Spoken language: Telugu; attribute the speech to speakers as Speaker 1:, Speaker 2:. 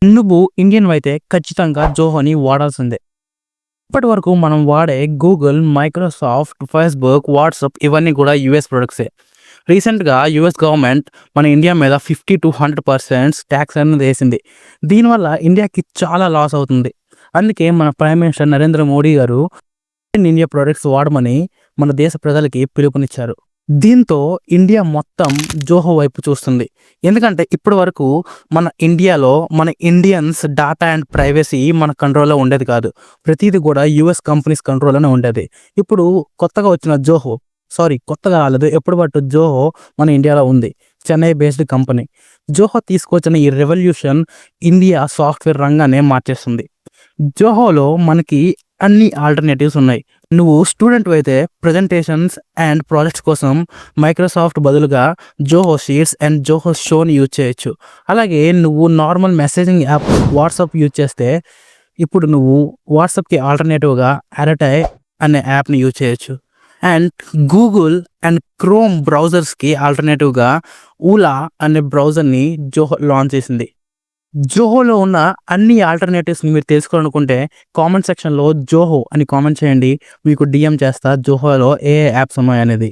Speaker 1: నువ్వు ఇండియన్ అయితే ఖచ్చితంగా జోహోని వాడాల్సిందే. ఇప్పటివరకు మనం వాడే గూగుల్, మైక్రోసాఫ్ట్, ఫేస్‌బుక్, వాట్సాప్ ఇవన్నీ కూడా యూఎస్ ప్రొడక్ట్సే. రీసెంట్‌గా యూఎస్ గవర్నమెంట్ మన ఇండియా మీద 50-100% టాక్స్ అనేది ఏసింది. దీనివల్ల ఇండియాకి చాలా లాస్ అవుతుంది. అందుకే మన ప్రైమ్ మినిస్టర్ నరేంద్ర మోడీ గారు ఇండియా ప్రొడక్ట్స్ వాడమని మన దేశ ప్రజలకి పిలుపునిచ్చారు. దీంతో ఇండియా మొత్తం జోహో వైపు చూస్తుంది. ఎందుకంటే ఇప్పటి వరకు మన ఇండియాలో మన ఇండియన్స్ డాటా అండ్ ప్రైవసీ మన కంట్రోల్‌లో ఉండేది కాదు. ప్రతీది కూడా యూఎస్ కంపెనీస్ కంట్రోల్‌లోనే ఉండేది. ఇప్పుడు కొత్తగా వచ్చిన కొత్తగా రాలేదు. ఎప్పటి జోహో మన ఇండియాలో ఉంది. Chennai based company. జోహో తీసుకొచ్చిన ఈ రెవల్యూషన్ ఇండియా సాఫ్ట్‌వేర్ రంగాన్నే మార్చేస్తుంది. జోహోలో మనకి అన్ని ఆల్టర్‌నేటివ్స్ ఉన్నాయి. నువ్వు స్టూడెంట్‌వైతే ప్రెజెంటేషన్స్ అండ్ ప్రాజెక్ట్స్ కోసం మైక్రోసాఫ్ట్ బదులుగా జోహో షీట్స్ అండ్ జోహో షోని యూజ్ చేయొచ్చు. అలాగే నువ్వు normal messaging app WhatsApp use చేస్తే, ఇప్పుడు నువ్వు వాట్సాప్‌కి ఆల్టర్‌నేటివ్‌గా అరటై అనే యాప్‌ని యూజ్ చేయొచ్చు. అండ్ గూగుల్ అండ్ క్రోమ్ బ్రౌజర్స్‌కి ఆల్టర్‌నేటివ్‌గా ఊలా అనే బ్రౌజర్‌ని జోహో లాంచ్ చేసింది. జోహోలో ఉన్న అన్ని ఆల్టర్‌నేటివ్స్‌ని మీరు తెలుసుకోవాలనుకుంటే కామెంట్ సెక్షన్‌లో జోహో అని కామెంట్ చేయండి. మీకు డీఎం చేస్తా జోహోలో ఏ యాప్స్ ఉన్నాయనేది.